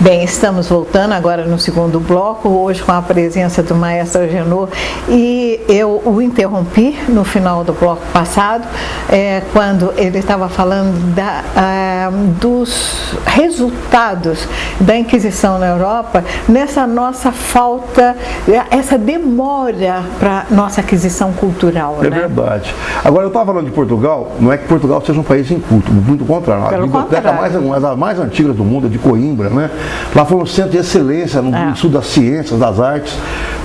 Bem, estamos voltando agora no segundo bloco, hoje com a presença do maestro Agenor, e eu o interrompi no final do bloco passado, quando ele estava falando dos resultados da Inquisição na Europa, nessa nossa falta, essa demora para nossa aquisição cultural. É, né? Verdade. Agora, eu estava falando de Portugal, não é que Portugal seja um país inculto, muito contrário. A biblioteca uma das mais antigas do mundo é de Coimbra, né? Lá foi um centro de excelência no estudo das ciências, das artes,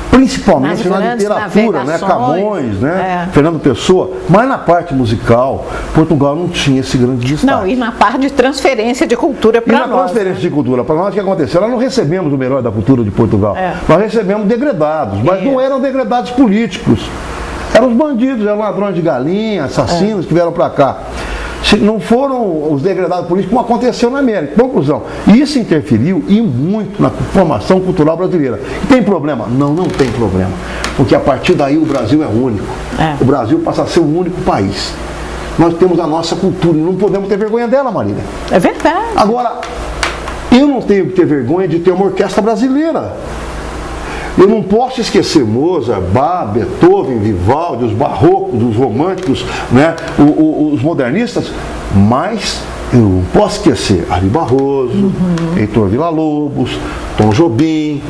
principalmente na literatura, né? Camões, né? Fernando Pessoa, mas na parte musical, Portugal não tinha esse grande destaque. Não, e na parte de transferência de cultura para nós. E na transferência de cultura para nós, o que aconteceu? Nós não recebemos o melhor da cultura de Portugal. Nós recebemos degradados, mas não eram degradados políticos. Eram os bandidos, eram ladrões de galinha, assassinos que vieram para cá. Não foram os degradados políticos como aconteceu na América. Conclusão, isso interferiu e muito na formação cultural brasileira. E tem problema? Não tem problema. Porque a partir daí o Brasil é único. O Brasil passa a ser o único país. Nós temos a nossa cultura e não podemos ter vergonha dela, Marília. É verdade. Agora, eu não tenho que ter vergonha de ter uma orquestra brasileira. Eu não posso esquecer Mozart, Bach, Beethoven, Vivaldi, os barrocos, os românticos, né? Os modernistas, mas eu não posso esquecer Ari Barroso, Heitor Villa-Lobos, Tom Jobim,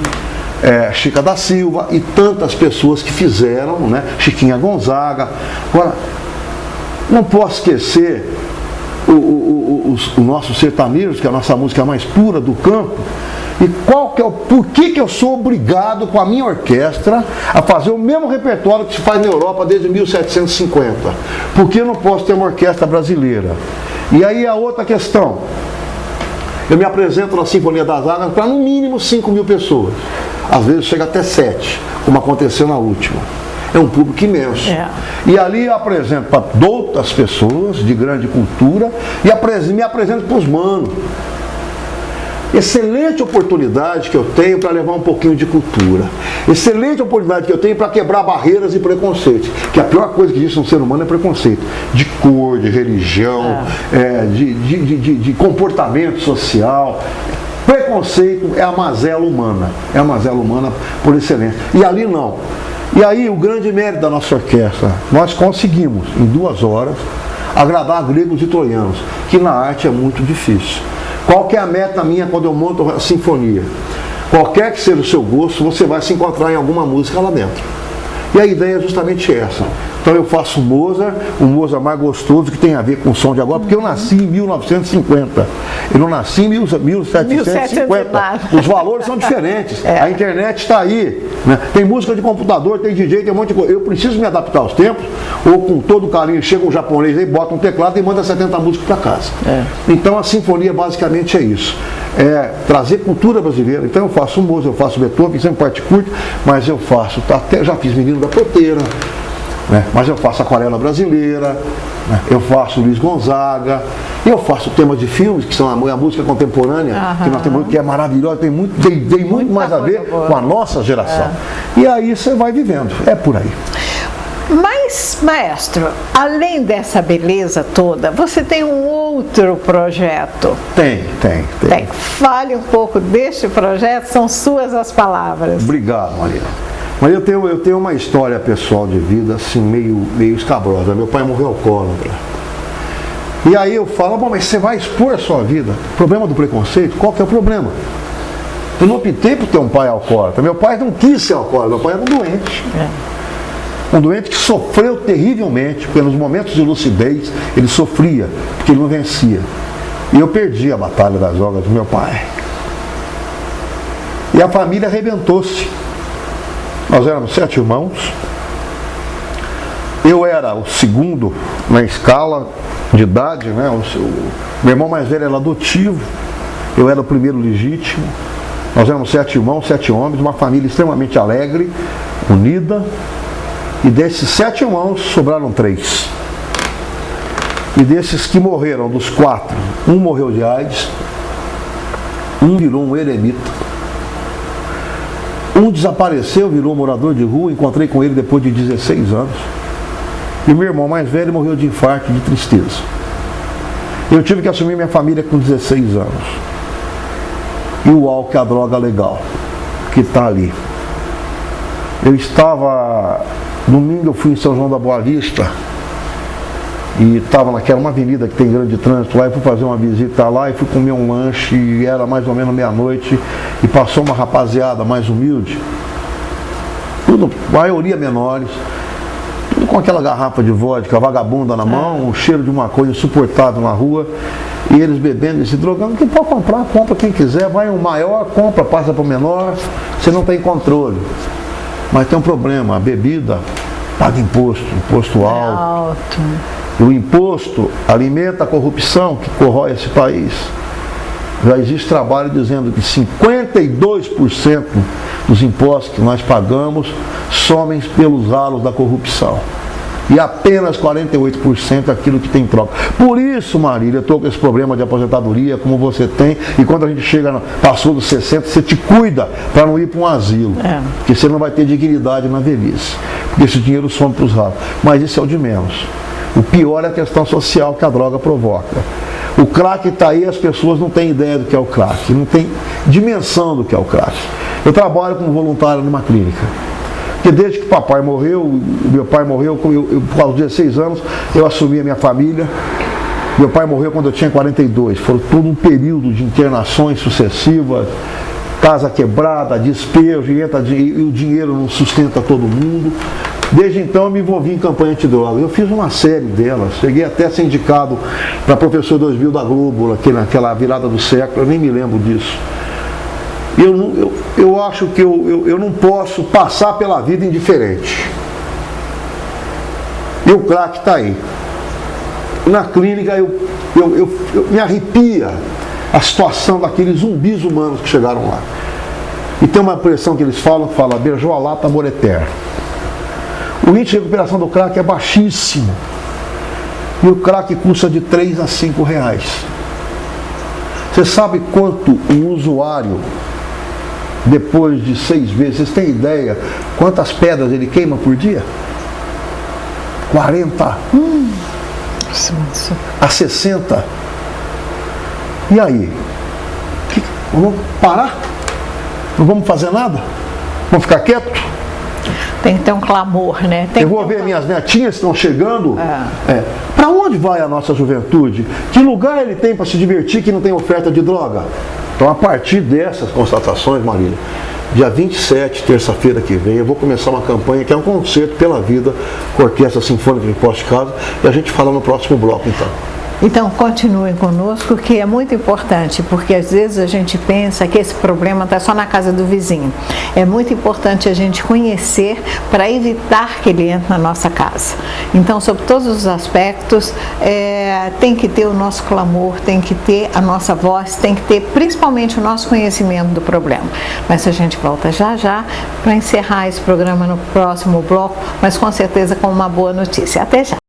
Chica da Silva e tantas pessoas que fizeram, né? Chiquinha Gonzaga. Agora, não posso esquecer os nossos sertanejos, que é a nossa música mais pura do campo. E por que eu sou obrigado com a minha orquestra a fazer o mesmo repertório que se faz na Europa desde 1750? Porque eu não posso ter uma orquestra brasileira? E aí a outra questão, eu me apresento na Sinfonia das Águas para no mínimo 5.000 pessoas, às vezes chega até 7, como aconteceu na última. É um público imenso. E ali eu apresento para outras pessoas de grande cultura e me apresento para os manos. Excelente oportunidade que eu tenho para levar um pouquinho de cultura. Excelente oportunidade que eu tenho para quebrar barreiras e preconceitos. Que a pior coisa que existe no ser humano é preconceito. De cor, de religião, de comportamento social. Preconceito é a mazela humana. É a mazela humana por excelência. E ali não. E aí o grande mérito da nossa orquestra, nós conseguimos, em 2 horas, agradar gregos e troianos, que na arte é muito difícil. Qual que é a meta minha quando eu monto a sinfonia? Qualquer que seja o seu gosto, você vai se encontrar em alguma música lá dentro. E a ideia é justamente essa. Então eu faço o Mozart mais gostoso, que tem a ver com o som de agora, porque eu nasci em 1950. Eu não nasci em 1750. Os valores são diferentes. A internet está aí. Né? Tem música de computador, tem DJ, tem um monte de coisa. Eu preciso me adaptar aos tempos, ou com todo carinho, chega um japonês aí, bota um teclado e manda 70 músicas para casa. Então a sinfonia basicamente é isso. É trazer cultura brasileira. Então eu faço o Mozart, eu faço o Beethoven, sempre parte curta, mas eu faço, já fiz Menino da Porteira, né? Mas eu faço Aquarela Brasileira, né? Eu faço Luiz Gonzaga, eu faço temas de filmes, que são a música contemporânea, que nós temos, que é maravilhosa, tem muito mais a ver com a nossa geração. E aí você vai vivendo, é por aí. Mas, maestro, além dessa beleza toda, você tem um outro projeto. Tem. Fale um pouco deste projeto, são suas as palavras. Obrigado, Maria. Mas eu tenho uma história pessoal de vida assim, meio escabrosa. Meu pai morreu alcoólatra. E aí eu falo, bom, mas você vai expor a sua vida? O problema do preconceito, qual que é o problema? Eu não optei por ter um pai alcoólatra. Meu pai não quis ser alcoólatra, meu pai era um doente. Um doente que sofreu terrivelmente, porque nos momentos de lucidez ele sofria, porque ele não vencia. E eu perdi a batalha das drogas do meu pai. E a família arrebentou-se. Nós éramos 7 irmãos. Eu era o segundo na escala de idade, né? Meu irmão mais velho era adotivo. Eu era o primeiro legítimo. Nós éramos 7 irmãos, 7 homens, uma família extremamente alegre, unida. E desses 7 irmãos, sobraram 3. E desses que morreram, dos 4, um morreu de AIDS, um virou um eremita, um desapareceu, virou morador de rua, encontrei com ele depois de 16 anos. E meu irmão mais velho morreu de infarto, de tristeza. Eu tive que assumir minha família com 16 anos. E o álcool é a droga legal, que está ali. Eu estava, domingo eu fui em São João da Boa Vista, e estava naquela uma avenida que tem grande trânsito lá, e fui fazer uma visita lá e fui comer um lanche, e era mais ou menos meia-noite, e passou uma rapaziada mais humilde, tudo, a maioria menores, tudo com aquela garrafa de vodka vagabunda na mão, um cheiro de uma coisa insuportável na rua, e eles bebendo e se drogando. Quem pode comprar, compra quem quiser, vai um maior, compra, passa para o menor, você não tem controle. Mas tem um problema, a bebida paga imposto alto. E o imposto alimenta a corrupção que corrói esse país. Já existe trabalho dizendo que 52% dos impostos que nós pagamos somem pelos ralos da corrupção. E apenas 48% aquilo que tem em troca. Por isso, Marília, eu estou com esse problema de aposentadoria, como você tem, e quando a gente chega, passou dos 60, você te cuida para não ir para um asilo. Porque você não vai ter dignidade na velhice. Porque esse dinheiro some para os ralos. Mas isso é o de menos. O pior é a questão social que a droga provoca. O crack está aí, as pessoas não têm ideia do que é o crack, não têm dimensão do que é o crack. Eu trabalho como voluntário numa clínica. Porque desde que o papai morreu, meu pai morreu, por aos 16 anos, eu assumi a minha família. Meu pai morreu quando eu tinha 42. Foi todo um período de internações sucessivas, casa quebrada, despejo, e o dinheiro não sustenta todo mundo. Desde então eu me envolvi em campanha antidroga. Eu fiz uma série delas, cheguei até a ser indicado para Professor 2000 da Globo, naquela virada do século, eu nem me lembro disso. Eu acho que eu não posso passar pela vida indiferente. E o crack está aí. Na clínica eu me arrepia a situação daqueles zumbis humanos que chegaram lá. E tem uma expressão que eles falam, que fala, beijou a lata, amor eterno. O índice de recuperação do crack é baixíssimo. E o crack custa de 3 a 5 reais. Você sabe quanto um usuário, depois de 6 meses, vocês têm ideia quantas pedras ele queima por dia? 40 a 60. E aí? Vamos parar? Não vamos fazer nada? Vamos ficar quietos? Tem que ter um clamor, né? Eu vou ver minhas netinhas que estão chegando. Para onde vai a nossa juventude? Que lugar ele tem para se divertir que não tem oferta de droga? Então, a partir dessas constatações, Marília, dia 27, terça-feira que vem, eu vou começar uma campanha que é um concerto pela vida com a Orquestra Sinfônica de Poços de Caldas, e a gente fala no próximo bloco, então. Então, continuem conosco, que é muito importante, porque às vezes a gente pensa que esse problema está só na casa do vizinho. É muito importante a gente conhecer para evitar que ele entre na nossa casa. Então, sobre todos os aspectos, tem que ter o nosso clamor, tem que ter a nossa voz, tem que ter principalmente o nosso conhecimento do problema. Mas a gente volta já para encerrar esse programa no próximo bloco, mas com certeza com uma boa notícia. Até já!